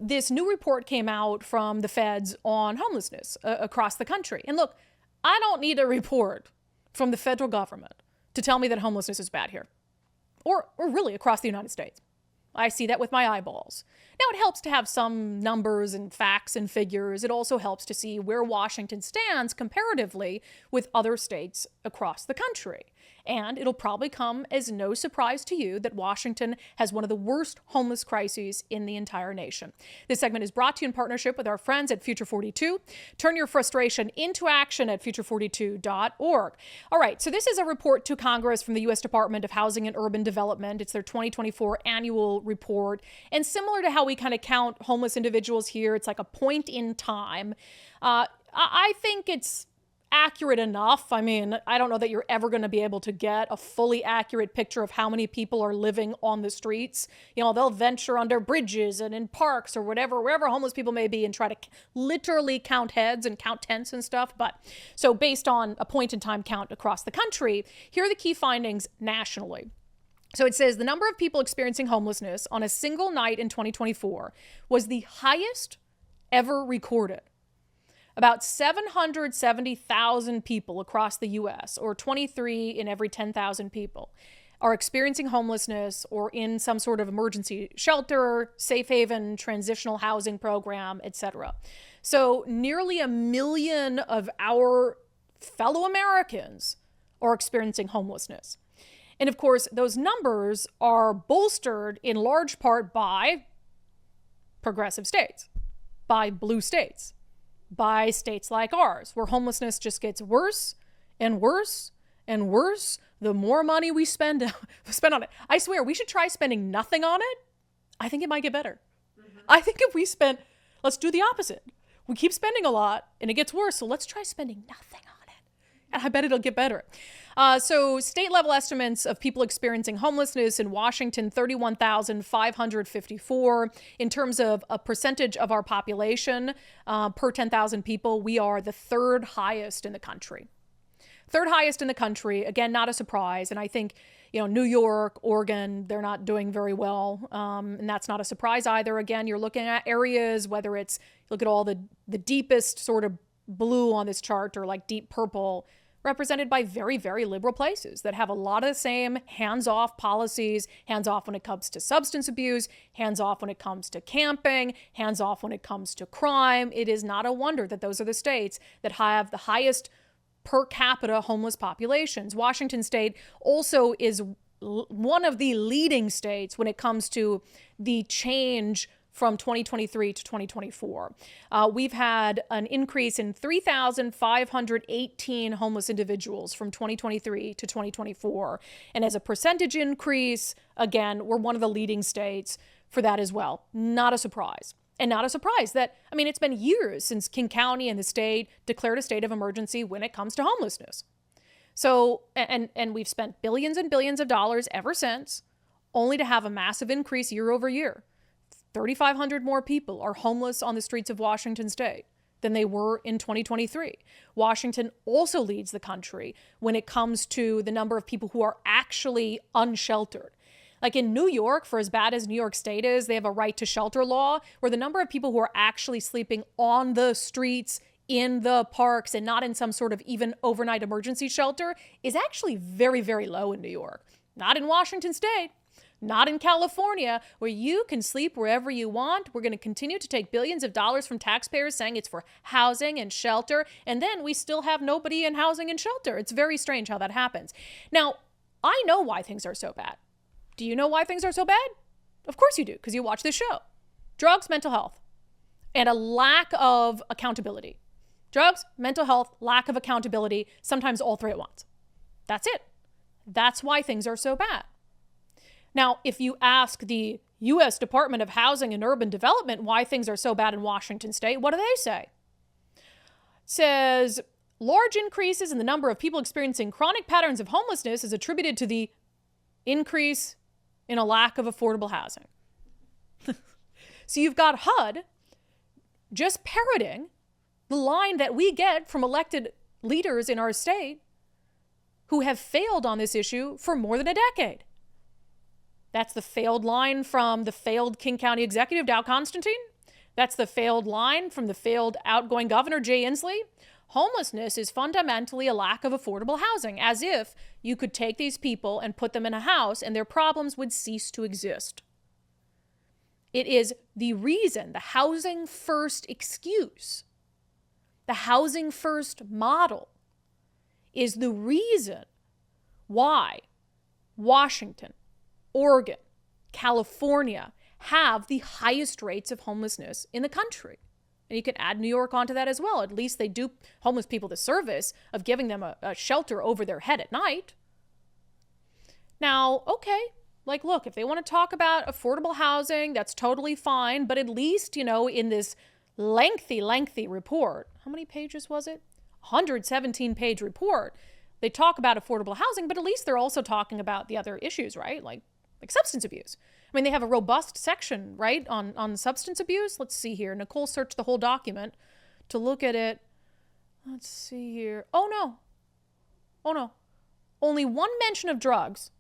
this new report came out from the feds on homelessness across the country. And look, I don't need a report from the federal government to tell me that homelessness is bad here, or really across the United States. I see that with my eyeballs. Now, it helps to have some numbers and facts and figures. It also helps to see where Washington stands comparatively with other states across the country. And it'll probably come as no surprise to you that Washington has one of the worst homeless crises in the entire nation. This segment is brought to you in partnership with our friends at Future 42. Turn your frustration into action at future42.org. All right, so this is a report to Congress from the U.S. Department of Housing and Urban Development. It's their 2024 annual report. And similar to how we kind of count homeless individuals here, it's like a point in time. I think it's accurate enough. I mean, I don't know that you're ever going to be able to get a fully accurate picture of how many people are living on the streets. You know, they'll venture under bridges and in parks or whatever, wherever homeless people may be, and try to literally count heads and count tents and stuff. But so based on a point in time count across the country, here are the key findings nationally. So it says the number of people experiencing homelessness on a single night in 2024 was the highest ever recorded. About 770,000 people across the U.S., or 23 in every 10,000 people, are experiencing homelessness or in some sort of emergency shelter, safe haven, transitional housing program, etc. So nearly 1 million of our fellow Americans are experiencing homelessness. And of course, those numbers are bolstered in large part by progressive states, by blue states, by states like ours, where homelessness just gets worse and worse and worse the more money we spend on it. I swear, we should try spending nothing on it. I think it might get better. I think if we let's do the opposite. We keep spending a lot and it gets worse, so let's try spending nothing on it. And I bet it'll get better. So state level estimates of people experiencing homelessness in Washington, 31,554. In terms of a percentage of our population per 10,000 people, we are the third highest in the country. Third highest in the country. Again, not a surprise. And I think, New York, Oregon, they're not doing very well. And that's not a surprise either. Again, you're looking at areas, whether it's, look at all the deepest sort of blue on this chart or like deep purple, represented by very, very liberal places that have a lot of the same hands-off policies, hands-off when it comes to substance abuse, hands-off when it comes to camping, hands-off when it comes to crime. It is not a wonder that those are the states that have the highest per capita homeless populations. Washington state also is one of the leading states when it comes to the change from 2023 to 2024. We've had an increase in 3,518 homeless individuals from 2023 to 2024. And as a percentage increase, again, we're one of the leading states for that as well. Not a surprise. And not a surprise that, it's been years since King County and the state declared a state of emergency when it comes to homelessness. So, and we've spent billions and billions of dollars ever since, only to have a massive increase year over year. 3,500 more people are homeless on the streets of Washington state than they were in 2023. Washington also leads the country when it comes to the number of people who are actually unsheltered. Like in New York, for as bad as New York State is, they have a right to shelter law where the number of people who are actually sleeping on the streets, in the parks, and not in some sort of even overnight emergency shelter is actually very, very low in New York. Not in Washington state. Not in California, where you can sleep wherever you want. We're going to continue to take billions of dollars from taxpayers saying it's for housing and shelter, and then we still have nobody in housing and shelter. It's very strange how that happens. Now, I know why things are so bad. Do you know why things are so bad? Of course you do, because you watch this show. Drugs, mental health, and a lack of accountability. Drugs, mental health, lack of accountability, sometimes all three at once. That's it. That's why things are so bad. Now, if you ask the U.S. Department of Housing and Urban Development why things are so bad in Washington state, what do they say? It says, large increases in the number of people experiencing chronic patterns of homelessness is attributed to the increase in a lack of affordable housing. So you've got HUD just parroting the line that we get from elected leaders in our state who have failed on this issue for more than a decade. That's the failed line from the failed King County executive, Dow Constantine. That's the failed line from the failed outgoing governor, Jay Inslee. Homelessness is fundamentally a lack of affordable housing, as if you could take these people and put them in a house and their problems would cease to exist. It is the reason, the housing first excuse, the housing first model is the reason why Washington, Oregon, California have the highest rates of homelessness in the country. And you can add New York onto that as well. At least they do homeless people the service of giving them a shelter over their head at night. Now, okay, like, look, if they want to talk about affordable housing, that's totally fine. But at least, in this lengthy report, how many pages was it? 117-page report. They talk about affordable housing, but at least they're also talking about the other issues, right? Like substance abuse. I mean, they have a robust section, right, on substance abuse. Let's see here. Nicole searched the whole document to look at it. Let's see here. Oh, no. Only one mention of drugs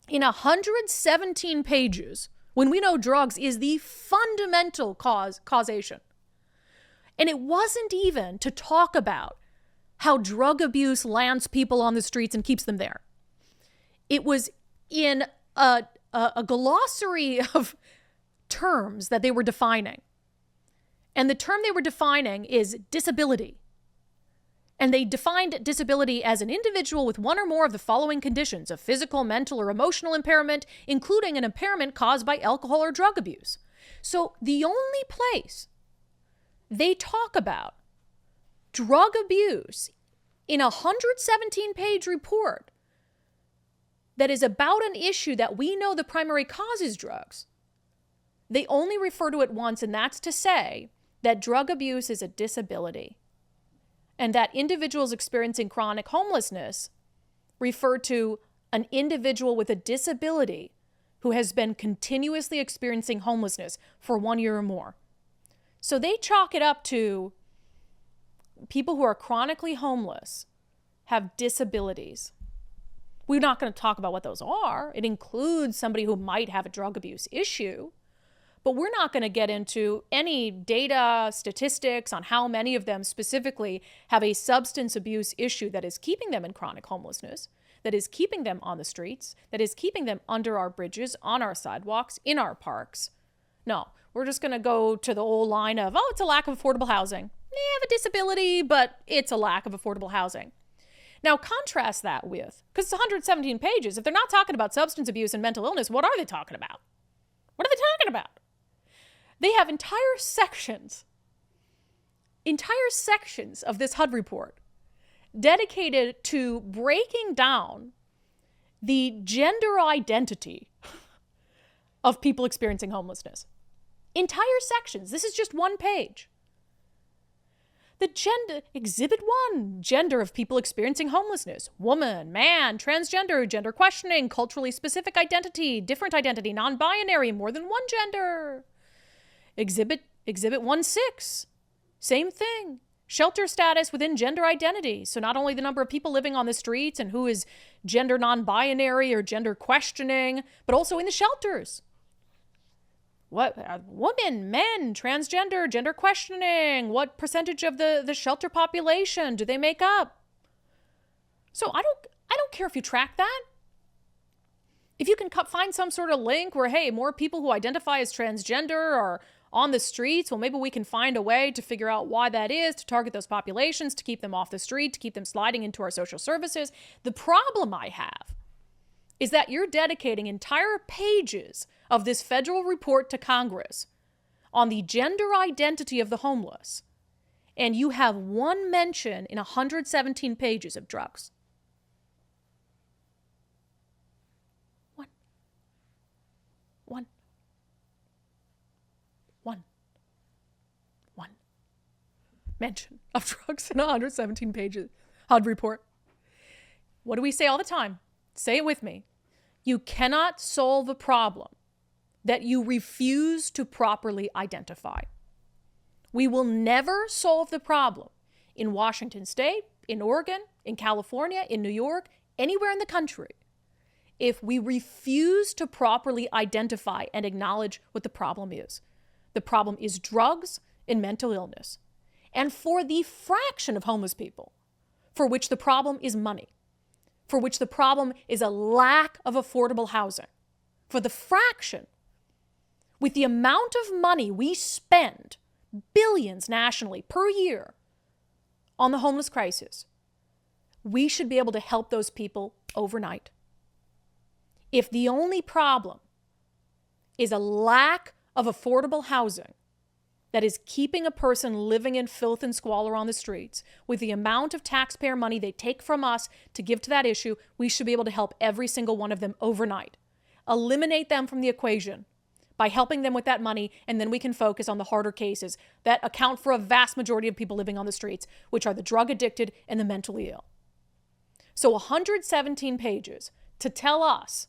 in 117 pages when we know drugs is the fundamental causation. And it wasn't even to talk about how drug abuse lands people on the streets and keeps them there. It was in a glossary of terms that they were defining. And the term they were defining is disability. And they defined disability as an individual with one or more of the following conditions: of physical, mental, or emotional impairment, including an impairment caused by alcohol or drug abuse. So the only place they talk about drug abuse in a 117-page report that is about an issue that we know the primary cause is drugs, they only refer to it once, and that's to say that drug abuse is a disability, and that individuals experiencing chronic homelessness refer to an individual with a disability who has been continuously experiencing homelessness for 1 year or more. So they chalk it up to people who are chronically homeless have disabilities. We're not going to talk about what those are. It includes somebody who might have a drug abuse issue, but we're not going to get into any data, statistics on how many of them specifically have a substance abuse issue that is keeping them in chronic homelessness, that is keeping them on the streets, that is keeping them under our bridges, on our sidewalks, in our parks. No, we're just going to go to the old line of, it's a lack of affordable housing. They have a disability, but it's a lack of affordable housing. Now, contrast that with, because it's 117 pages, if they're not talking about substance abuse and mental illness, what are they talking about? What are they talking about? They have entire sections of this HUD report dedicated to breaking down the gender identity of people experiencing homelessness. Entire sections. This is just one page. The gender, Exhibit 1, gender of people experiencing homelessness: woman, man, transgender, gender questioning, culturally specific identity, different identity, non-binary, more than one gender. Exhibit 1-6, same thing. Shelter status within gender identity. So not only the number of people living on the streets and who is gender non-binary or gender questioning, but also in the shelters. What women, men, transgender, gender questioning, what percentage of the shelter population do they make up? So I don't care if you track that. If you can find some sort of link where, hey, more people who identify as transgender are on the streets, well, maybe we can find a way to figure out why that is, to target those populations, to keep them off the street, to keep them sliding into our social services. The problem I have is that you're dedicating entire pages of this federal report to Congress on the gender identity of the homeless, and you have one mention in 117 pages of drugs. One mention of drugs in 117 pages HUD report. What do we say all the time? Say it with me. You cannot solve a problem that you refuse to properly identify. We will never solve the problem in Washington State, in Oregon, in California, in New York, anywhere in the country, if we refuse to properly identify and acknowledge what the problem is. the problem is drugs and mental illness. And for the fraction of homeless people for which the problem is money, for which the problem is a lack of affordable housing, for the fraction, with the amount of money we spend, billions nationally per year, on the homeless crisis, we should be able to help those people overnight. If the only problem is a lack of affordable housing that is keeping a person living in filth and squalor on the streets, with the amount of taxpayer money they take from us to give to that issue, we should be able to help every single one of them overnight. Eliminate them from the equation by helping them with that money, and then we can focus on the harder cases that account for a vast majority of people living on the streets, which are the drug addicted and the mentally ill. So 117 pages to tell us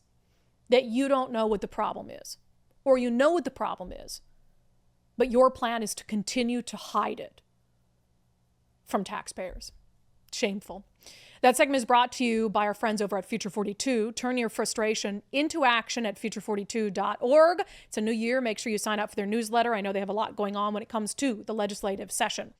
that you don't know what the problem is, or you know what the problem is, but your plan is to continue to hide it from taxpayers. Shameful. That segment is brought to you by our friends over at Future 42. Turn your frustration into action at future42.org. It's a new year. Make sure you sign up for their newsletter. I know they have a lot going on when it comes to the legislative session.